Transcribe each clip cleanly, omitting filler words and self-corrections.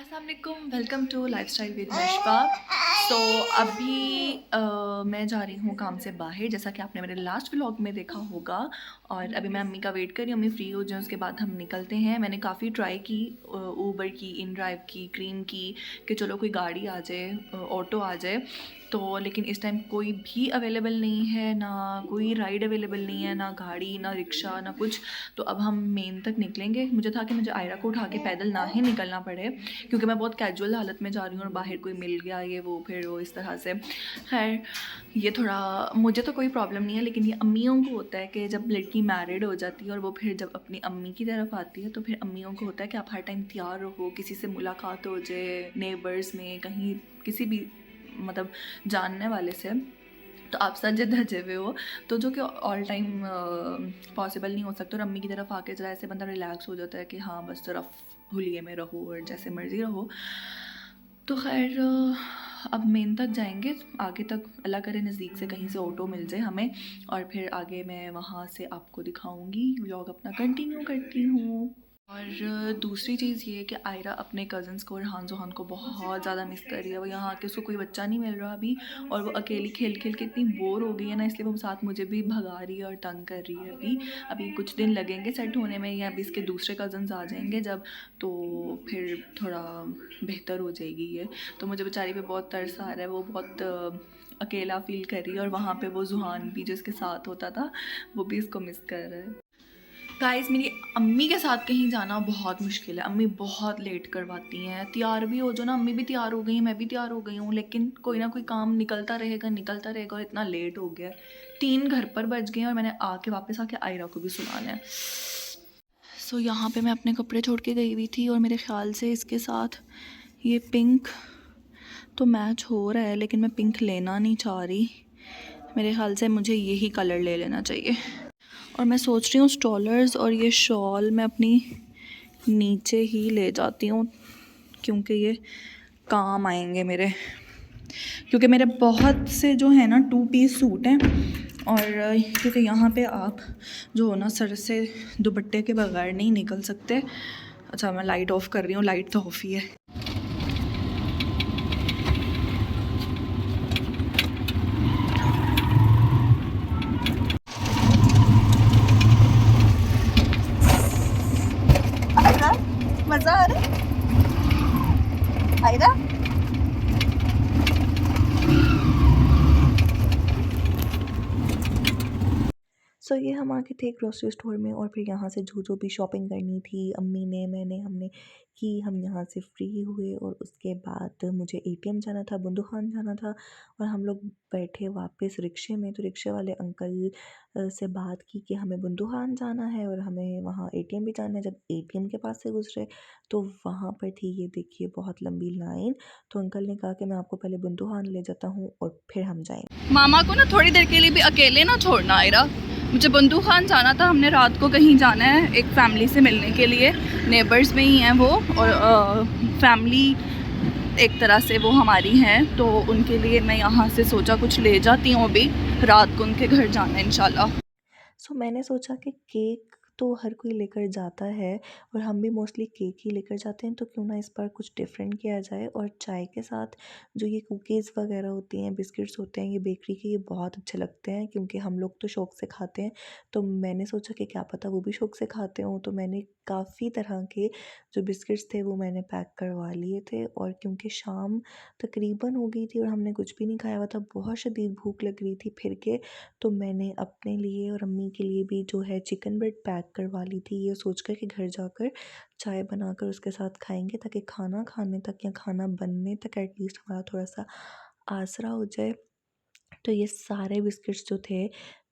अस्सलाम वालेकुम, welcome to lifestyle with मशबा। सो अभी मैं जा रही हूँ काम से बाहर, जैसा कि आपने मेरे लास्ट व्लॉग में देखा होगा। और अभी मैं अम्मी का वेट कर रही हूँ, अम्मी फ्री हो जाए उसके बाद हम निकलते हैं। मैंने काफ़ी ट्राई की, ऊबर की, इन ड्राइव की, क्रीम की, कि चलो कोई गाड़ी आ जाए, ऑटो आ जाए। तो लेकिन इस टाइम कोई भी अवेलेबल नहीं है, ना कोई राइड अवेलेबल नहीं है, ना गाड़ी, ना रिक्शा, ना कुछ। तो अब हम मेन तक निकलेंगे। मुझे था कि मुझे आयरा को उठा के पैदल ना ही निकलना पड़े, क्योंकि मैं बहुत कैजुअल हालत में जा रही हूँ और बाहर कोई मिल गया ये वो, फिर वो इस तरह से। खैर, ये थोड़ा, मुझे तो कोई प्रॉब्लम नहीं है, लेकिन ये अम्मियों को होता है कि जब लड़की मैरिड हो जाती है और वो फिर जब अपनी अम्मी की तरफ आती है, तो फिर अम्मियों को होता है कि आप हर टाइम तैयार रहो, किसी से मुलाकात हो जाए, नेबर्स में, कहीं किसी भी मतलब जानने वाले से, तो आप सजे धजे हुए हो, तो जो कि ऑल टाइम पॉसिबल नहीं हो सकता। और अम्मी की तरफ आके जरा ऐसे बंदा रिलैक्स हो जाता है कि हाँ बस सिर्फ हुलिये में रहो और जैसे मर्ज़ी रहो। तो खैर, अब मेन तक जाएंगे, आगे तक अल्लाह करे नज़दीक से कहीं से ऑटो मिल जाए हमें, और फिर आगे मैं वहाँ से आपको दिखाऊंगी, व्लॉग अपना कंटिन्यू करती हूँ। और दूसरी चीज़ ये है कि आयरा अपने कज़न्स को और हान जोहान को बहुत ज़्यादा मिस कर रही है। वो यहाँ आके उसको कोई बच्चा नहीं मिल रहा अभी, और वो अकेली खेल खेल के इतनी बोर हो गई है ना, इसलिए वो साथ मुझे भी भगा रही है और तंग कर रही है। अभी अभी कुछ दिन लगेंगे सेट होने में, या अभी इसके दूसरे कज़न्स आ जाएंगे जब, तो फिर थोड़ा बेहतर हो जाएगी ये। तो मुझे बेचारी पे बहुत तरस आ रहा है, वो बहुत अकेला फील कर रही है, और वहाँ पे वो जुहान भी जो इसके साथ होता था, वो भी इसको मिस कर रहा है। गाइस, मेरी अम्मी के साथ कहीं जाना बहुत मुश्किल है। अम्मी बहुत लेट करवाती हैं। तैयार भी हो जो ना, अम्मी भी तैयार हो गई हैं, मैं भी तैयार हो गई हूँ, लेकिन कोई ना कोई काम निकलता रहेगा और इतना लेट हो गया है। 3 घर पर बज गए हैं और मैंने आके वापस आके आयरा को भी सुनाना है। सो यहाँ पे मैं अपने कपड़े छोड़ के गई हुई थी, और मेरे ख्याल से इसके साथ ये पिंक तो मैच हो रहा है, लेकिन मैं पिंक लेना नहीं चाह रही। मेरे ख्याल से मुझे यही कलर ले लेना चाहिए। और मैं सोच रही हूँ स्टॉलर्स और ये शॉल मैं अपनी नीचे ही ले जाती हूँ, क्योंकि ये काम आएंगे मेरे, क्योंकि मेरे बहुत से जो है ना 2 पीस सूट हैं। और क्योंकि यहाँ पे आप जो हो ना, सर से दुपट्टे के बगैर नहीं निकल सकते। अच्छा, मैं लाइट ऑफ़ कर रही हूँ, लाइट तो ऑफ़ ही है। आयरा, मज़ा आ रहा है आयरा? सो ये हम आ गए थे ग्रोसरी स्टोर में, और फिर यहाँ से जो जो भी शॉपिंग करनी थी अम्मी ने, मैंने, हमने की। हम यहाँ से फ्री हुए, और उसके बाद मुझे एटीएम जाना था, बुंदू खान जाना था, और हम लोग बैठे वापस रिक्शे में। तो रिक्शे वाले अंकल से बात की कि हमें बुंदू खान जाना है और हमें वहाँ एटीएम भी जाना है। जब एटीएम के पास से गुजरे तो वहाँ पर थी, ये देखिए, बहुत लंबी लाइन। तो अंकल ने कहा कि मैं आपको पहले बुंदू खान ले जाता हूँ और फिर हम जाएंगे। मामा को ना थोड़ी देर के लिए भी अकेले ना छोड़ना आयरा। मुझे बंदू खान जाना था, हमने रात को कहीं जाना है एक फ़ैमिली से मिलने के लिए, नेबर्स में ही हैं वो, और फैमिली एक तरह से वो हमारी हैं, तो उनके लिए मैं यहाँ से सोचा कुछ ले जाती हूँ। अभी रात को उनके घर जाना है इंशाल्लाह। सो मैंने सोचा कि केक तो हर कोई लेकर जाता है, और हम भी मोस्टली केक ही लेकर जाते हैं, तो क्यों ना इस बार कुछ डिफरेंट किया जाए। और चाय के साथ जो ये कुकीज़ वगैरह होती हैं, बिस्किट्स होते हैं, ये बेकरी के, ये बहुत अच्छे लगते हैं, क्योंकि हम लोग तो शौक़ से खाते हैं। तो मैंने सोचा कि क्या पता वो भी शौक़ से खाते हों, तो मैंने काफ़ी तरह के जो बिस्किट्स थे वो मैंने पैक करवा लिए थे। और क्योंकि शाम तकरीबन हो गई थी और हमने कुछ भी नहीं खाया हुआ था, बहुत शदीद भूख लग रही थी फिर के, तो मैंने अपने लिए और अम्मी के लिए भी जो है चिकन ब्रेड पैक करवा ली थी, ये सोचकर कि घर जाकर चाय बनाकर उसके साथ खाएंगे, ताकि खाना खाने तक या खाना बनने तक एटलीस्ट हमारा थोड़ा सा आसरा हो जाए। तो ये सारे बिस्किट्स जो थे,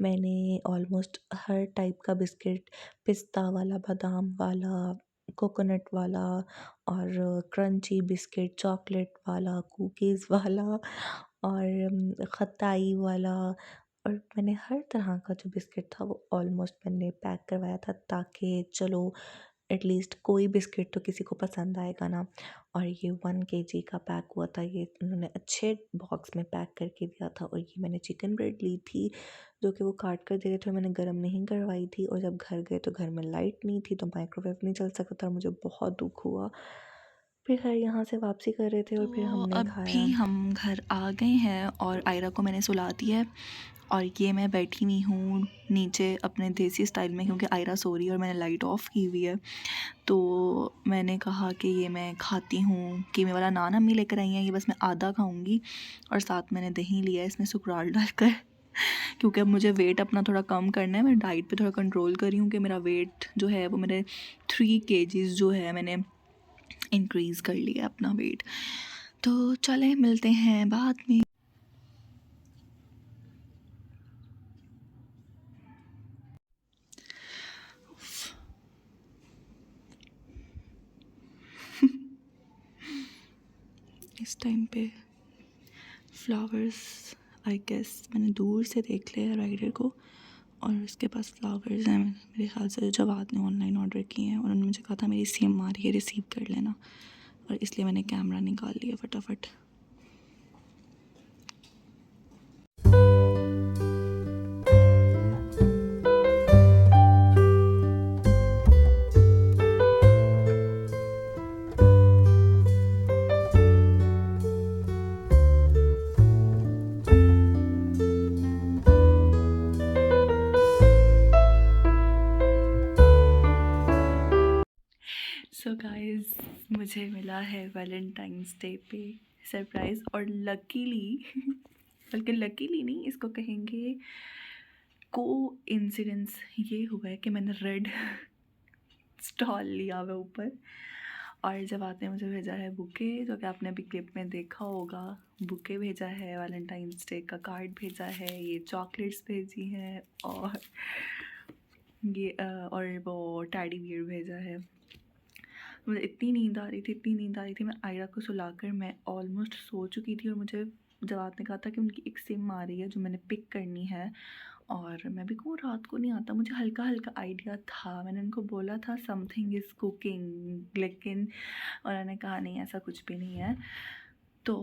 मैंने ऑलमोस्ट हर टाइप का बिस्किट, पिस्ता वाला, बादाम वाला, कोकोनट वाला, और क्रंची बिस्किट, चॉकलेट वाला, कुकीज़ वाला, और खताई वाला, और मैंने हर तरह का जो बिस्किट था वो ऑलमोस्ट मैंने पैक करवाया था, ताकि चलो एटलीस्ट कोई बिस्किट तो किसी को पसंद आएगा ना। और ये 1 केजी का पैक हुआ था, ये उन्होंने अच्छे बॉक्स में पैक करके दिया था। और ये मैंने चिकन ब्रेड ली थी, जो कि वो काट कर दे रहे थे, मैंने गर्म नहीं करवाई थी। और जब घर गए तो घर में लाइट नहीं थी, तो माइक्रोवेव नहीं चल सकता था, मुझे बहुत दुख हुआ। फिर खैर यहाँ से वापसी कर रहे थे और फिर तो हमने अभी खाया। हम घर आ गए हैं और आयरा को मैंने सुला दिया है और ये मैं बैठी हुई हूँ नीचे अपने देसी स्टाइल में, क्योंकि आयरा सो रही है और मैंने लाइट ऑफ की हुई है। तो मैंने कहा कि ये मैं खाती हूँ, कीमे वाला नान अम्मी लेकर आई हैं, ये बस मैं आधा खाऊंगी और साथ मैंने दही लिया है इसमें सुकराल डालकर क्योंकि अब मुझे वेट अपना थोड़ा कम करना है। मैं डाइट पे थोड़ा कंट्रोल कर रही हूँ कि मेरा वेट जो है वो मेरे 3 kgs जो है मैंने इंक्रीज़ कर लिया अपना वेट। तो चलें मिलते हैं बाद में। इस टाइम पे फ्लावर्स आई गेस मैंने दूर से देख लिया राइडर को और उसके पास फ्लावर्स हैं मेरे ख्याल से, जवाद ने ऑनलाइन ऑर्डर किए हैं और उन्होंने मुझे कहा था मेरी सिम आ रही है रिसीव कर लेना, और इसलिए मैंने कैमरा निकाल लिया फटाफट। सो गाइस, मुझे मिला है वैलेंटाइंस डे पे सरप्राइज़ और लकीली बल्कि लकीली नहीं, इसको कहेंगे को इंसिडेंस ये हुआ है कि मैंने रेड स्टॉल लिया हुआ ऊपर और जब आपने मुझे भेजा है बुके, जो कि आपने अभी क्लिप में देखा होगा, बुके भेजा है, वैलेंटाइंस डे का कार्ड भेजा है, ये चॉकलेट्स भेजी हैं और ये और वो टैडी बियर भेजा है। मुझे इतनी नींद आ रही थी, मैं आयरा को सुलाकर मैं ऑलमोस्ट सो चुकी थी और मुझे जवाब ने कहा था कि उनकी एक सिम आ रही है जो मैंने पिक करनी है और मैं भी कहूँ रात को नहीं आता, मुझे हल्का हल्का आइडिया था, मैंने उनको बोला था समथिंग इज़ कुकिंग, लेकिन उन्होंने कहा नहीं ऐसा कुछ भी नहीं है। तो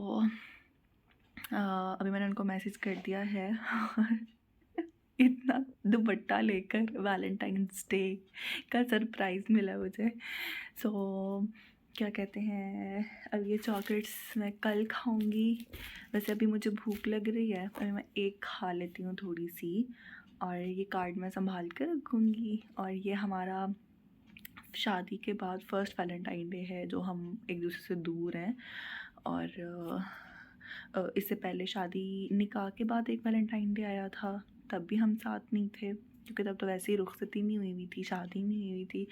अभी मैंने उनको मैसेज कर दिया है और इतना दुपट्टा लेकर वैलेंटाइंस डे का सरप्राइज़ मिला मुझे। सो क्या कहते हैं, अब ये चॉकलेट्स मैं कल खाऊंगी। वैसे अभी मुझे भूख लग रही है, अभी मैं एक खा लेती हूँ थोड़ी सी और ये कार्ड मैं संभाल कर रखूँगी। और ये हमारा शादी के बाद फर्स्ट वैलेंटाइन डे है जो हम एक दूसरे से दूर हैं। और इससे पहले शादी निकाह के बाद एक वैलेंटाइन डे आया था, तब भी हम साथ नहीं थे क्योंकि तब तो वैसे ही रुखसती नहीं हुई थी, शादी नहीं हुई थी।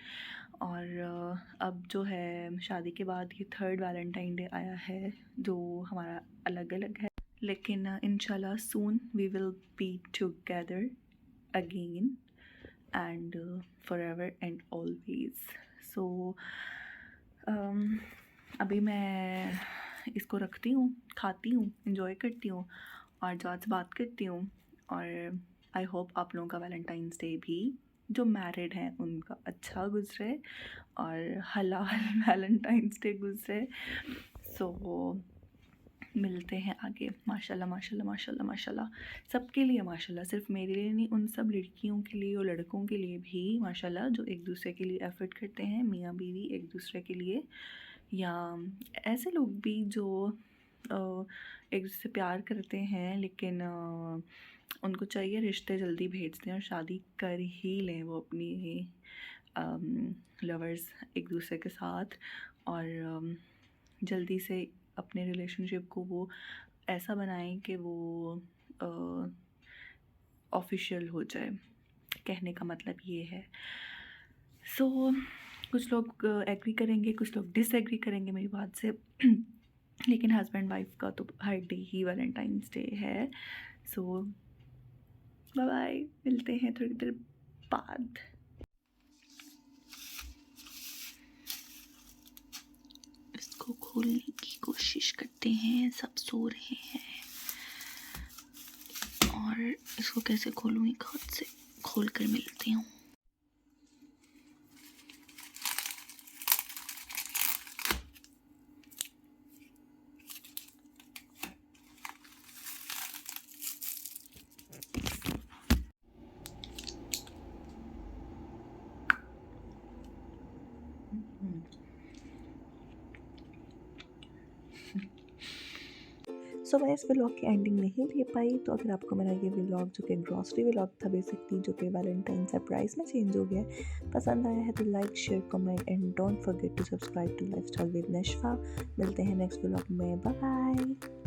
और अब जो है शादी के बाद ये थर्ड वैलेंटाइन डे आया है जो हमारा अलग अलग है, लेकिन इंशाल्लाह soon we will be together again and forever and always. So अभी मैं इसको रखती हूँ, खाती हूँ, इंजॉय करती हूँ और जो आज बात करती हूँ। और आई होप आप लोगों का वैलेंटाइंस डे भी जो मैरिड हैं उनका अच्छा गुजरे और हलाल वैलेंटाइंस डे गुजरे। सो मिलते हैं आगे। माशाल्लाह माशाल्लाह माशाल्लाह माशाल्लाह सबके लिए माशाल्लाह, सिर्फ मेरे लिए नहीं, उन सब लड़कियों के लिए और लड़कों के लिए भी माशाल्लाह जो एक दूसरे के लिए एफ़र्ट करते हैं, मियाँ बीवी एक दूसरे के लिए, या ऐसे लोग भी जो एक दूसरे से प्यार करते हैं लेकिन उनको चाहिए रिश्ते जल्दी भेज दें और शादी कर ही लें वो अपनी लवर्स एक दूसरे के साथ, और जल्दी से अपने रिलेशनशिप को वो ऐसा बनाएं कि वो ऑफिशियल हो जाए। कहने का मतलब ये है। सो कुछ लोग एग्री करेंगे, कुछ लोग डिसएग्री करेंगे मेरी बात से लेकिन हस्बैंड वाइफ का तो हर डे ही वैलेंटाइंस डे है। सो बाय बाय, मिलते हैं थोड़ी देर बाद। इसको खोलने की कोशिश करते हैं, सब सो रहे हैं और इसको कैसे खोलूँ एक हाथ से, खोल कर मिलती हूँ। सो मैं इस व्लॉग की एंडिंग नहीं दे पाई, तो अगर आपको मेरा ये व्लॉग जो कि ग्रॉसरी व्लॉग था बेसिकली, जो कि वैलेंटाइन सरप्राइज में चेंज हो गया है, पसंद आया है तो like share comment and don't forget to subscribe to lifestyle with Nishfa. मिलते हैं नेक्स्ट व्लॉग में, बाय बाय।